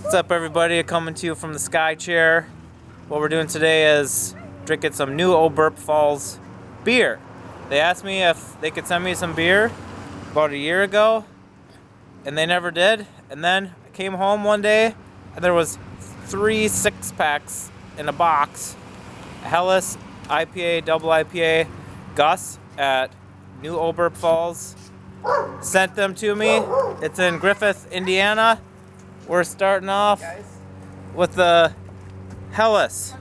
What's up, everybody? Coming to you from the Skychair. What we're doing today is drinking some new Oberpfalz beer. They asked me if they could send me some beer about a year ago, and they never did. And then I came home one day, and there was 3 6-packs in a box. Helis IPA, double IPA. Gus at New Oberpfalz sent them to me. It's in Griffith, Indiana. We're starting off with the Helis.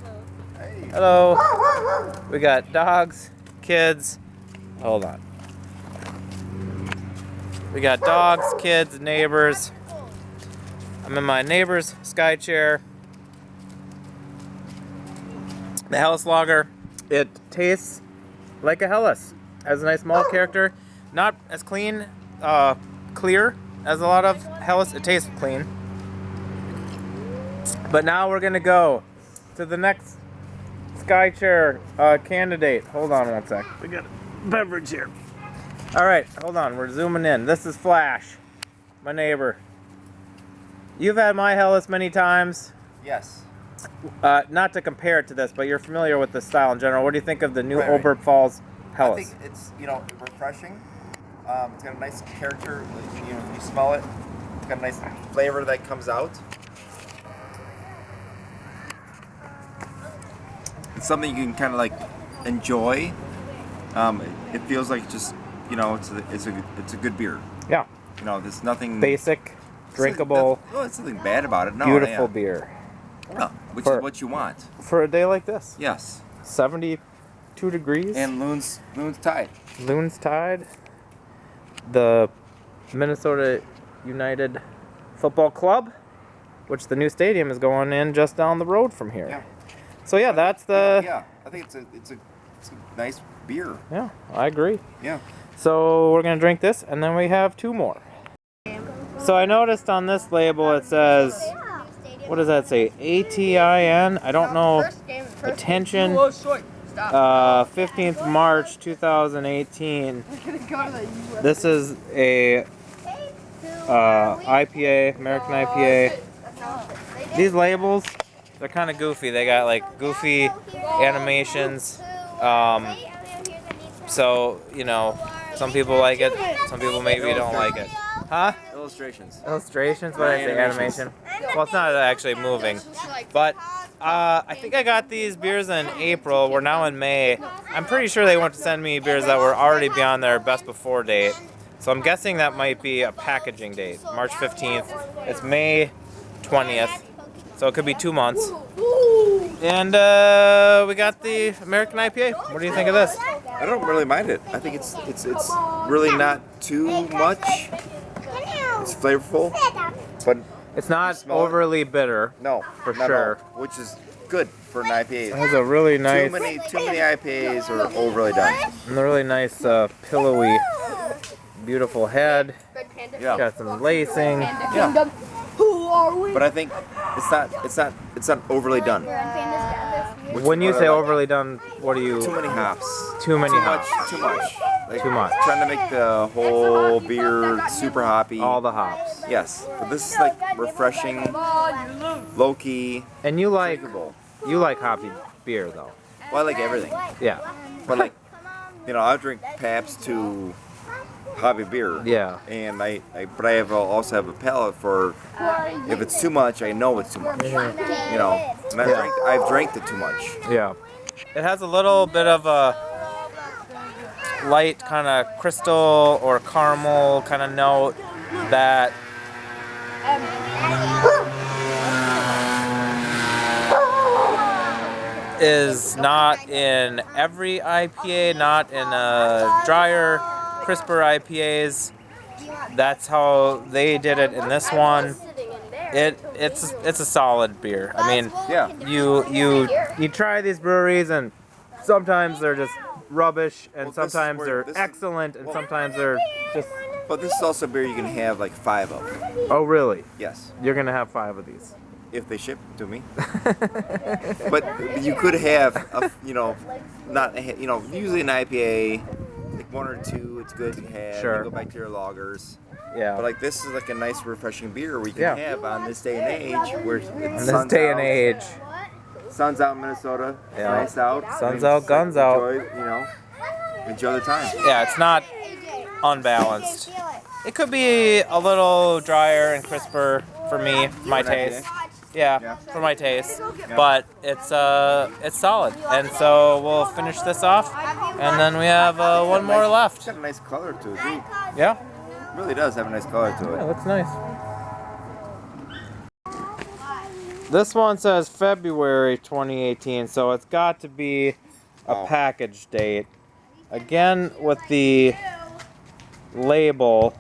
Hello. We got dogs, kids. Hold on. We got dogs, kids, neighbors. I'm in my neighbor's Skychair. The Helis Lager. It tastes like a Helis. Has a nice malt character. Not as clear as a lot of Helis. It tastes clean. But now we're gonna go to the next Skychair candidate. Hold on one sec. We got a beverage here. All right, hold on. We're zooming in. This is Flash, my neighbor. You've had my Helis many times. Yes. Not to compare it to this, but you're familiar with the style in general. What do you think of the new Oberpfalz Helis? I think it's refreshing. It's got a nice character. You smell it. It's got a nice flavor that comes out. It's something you can kind of like enjoy. It feels like just it's a good beer. Yeah. There's nothing basic, drinkable. It's nothing bad about it. No, beautiful beer. No, which is what you want for a day like this. Yes. 72 degrees. And Loon's Tide. Loon's Tide. The Minnesota United Football Club, which the new stadium is going in just down the road from here. Yeah. So yeah, that's the. Yeah, I think it's a nice beer. Yeah, I agree. Yeah. So we're gonna drink this, and then we have 2 more. So I noticed on this label it says, what does that say? ATIN. I don't know. Attention. 15th March 2018. This is a IPA, American IPA. These labels, they're kind of goofy. They got like goofy animations. So, some people like it. Some people maybe don't like it. Huh? Illustrations. Illustrations? What did I say? Animation? Well, it's not actually moving. But I think I got these beers in April. We're now in May. I'm pretty sure they want to send me beers that were already beyond their best before date. So I'm guessing that might be a packaging date. March 15th. It's May 20th. So it could be 2 months. And we got the American IPA. What do you think of this? I don't really mind it. I think it's really not too much. It's flavorful, but it's not overly bitter. No, for sure. No, which is good for an IPA. It has a really nice. Too many IPAs are overly done. And a really nice, pillowy, beautiful head. Yeah. Got some lacing. Yeah. But I think it's not overly done. When you say overly done, what do you? Too many hops. Too many hops. Too much. Like, too much. Trying to make the whole beer super hoppy. All the hops. Yes, but this is like refreshing, low key. And you like drinkable. You like hoppy beer though. Well, I like everything. Yeah. But like, I drink Pabst to hoppy beer. Yeah. And but I also have a palate for if it's too much, I know it's too much. And I've drank it too much. Yeah. It has a little bit of a light kind of crystal or caramel kind of note that is not in every IPA, not in drier, crisper IPAs. That's how they did it in this one. It's a solid beer. I mean, yeah. You try these breweries and sometimes they're just rubbish, and sometimes they're excellent, and sometimes they're just. But this is also a beer you can have like 5 of. Oh really? Yes. You're gonna have 5 of these. If they ship to me. But you could have usually an IPA, like 1 or 2, it's good to have. Sure. You go back to your lagers. Yeah. But like this is like a nice, refreshing beer we can have on this day and age where it's In this day and age. Sun's out in Minnesota. It's Yeah. nice out. Sun's out, guns out. Enjoy the time. Yeah, it's not unbalanced. It could be a little drier and crisper for me, for my taste. Yeah, for my taste. But it's solid. And so we'll finish this off, and then we have one more It's left. got a nice color to it, too. Yeah, It really does have a nice color to yeah, it. it looks nice. This one says February 2018, so it's got to be a package date. Again, with the label,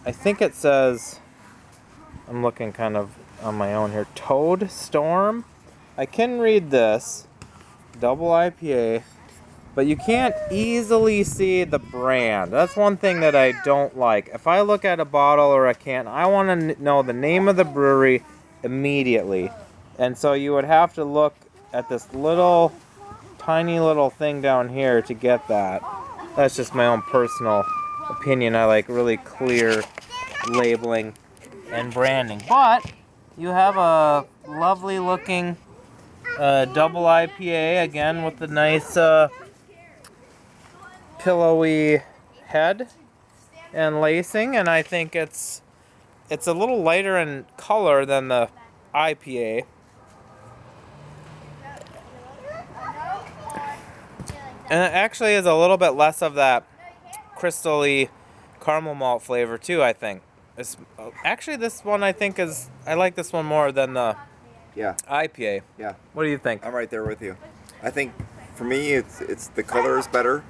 I think it says, I'm looking kind of on my own here, Toad Storm. I can read this, double IPA, but you can't easily see the brand. That's one thing that I don't like. If I look at a bottle or a can, I want to know the name of the brewery immediately. And so you would have to look at this little, tiny little thing down here to get that. That's just my own personal opinion. I like really clear labeling and branding. But you have a lovely looking double IPA, again with the nice pillowy head and lacing, and I think it's a little lighter in color than the IPA. And it actually is a little bit less of that crystally caramel malt flavor too, I think. Actually, this one I think I like this one more than the IPA. Yeah. What do you think? I'm right there with you. I think for me it's the color is better,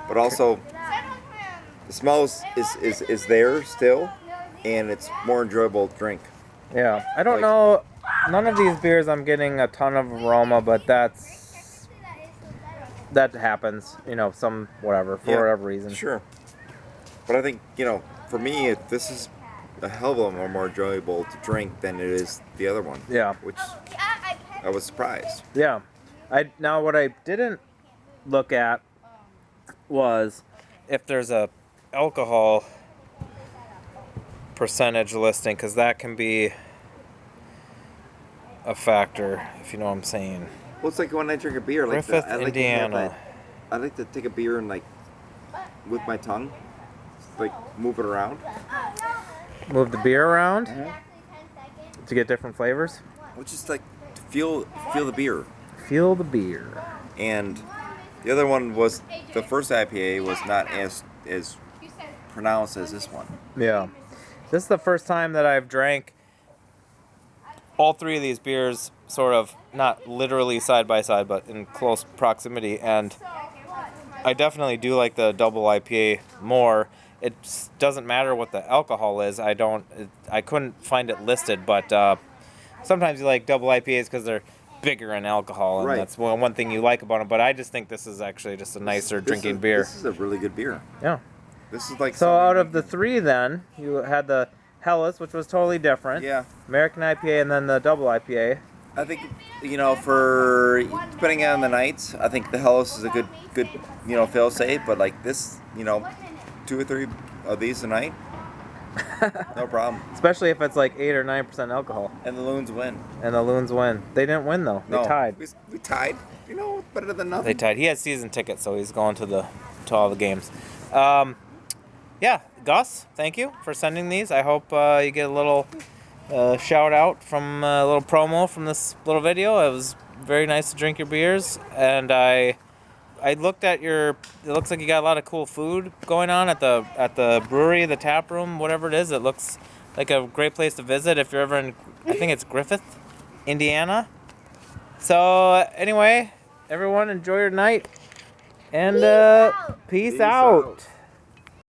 but also the smell is there still, and it's more enjoyable to drink. Yeah. I don't know. None of these beers I'm getting a ton of aroma, but that happens. Some whatever for whatever reason. Sure. But I think for me this is a hell of a lot more enjoyable to drink than it is the other one. Yeah. Which I was surprised. Yeah. Now what I didn't look at was if there's a alcohol percentage listing, because that can be a factor, if you know what I'm saying. Well, it's like when I drink a beer, Griffith, Indiana. I like to take a beer and with my tongue, move it around. Move the beer around to get different flavors. Which is to feel the beer. Feel the beer. And the other one was the first IPA was not as pronounced as this one. Yeah, this is the first time that I've drank all three of these beers, sort of not literally side by side, but in close proximity, and I definitely do like the double IPA more. It doesn't matter what the alcohol is. I couldn't find it listed, but sometimes you like double IPAs because they're bigger in alcohol, and that's one thing you like about them. But I just think this is actually just a nicer drinking beer. This is a really good beer. Yeah. This is so out of the three, then you had the Helis, which was totally different. Yeah. American IPA, and then the double IPA. I think for depending on the nights, I think the Helis is a good fail safe. But this, 2 or 3 of these a night, no problem. Especially if it's 8 or 9% alcohol. And the Loons win. They didn't win though. They tied. We tied. Better than nothing. They tied. He has season tickets, so he's going to all the games. Yeah, Gus, thank you for sending these. I hope you get a little shout out from a little promo from this little video. It was very nice to drink your beers, and I looked at it looks like you got a lot of cool food going on at the brewery, the tap room, whatever it is. It looks like a great place to visit if you're ever in, I think it's Griffith, Indiana. So anyway, everyone enjoy your night, and peace out.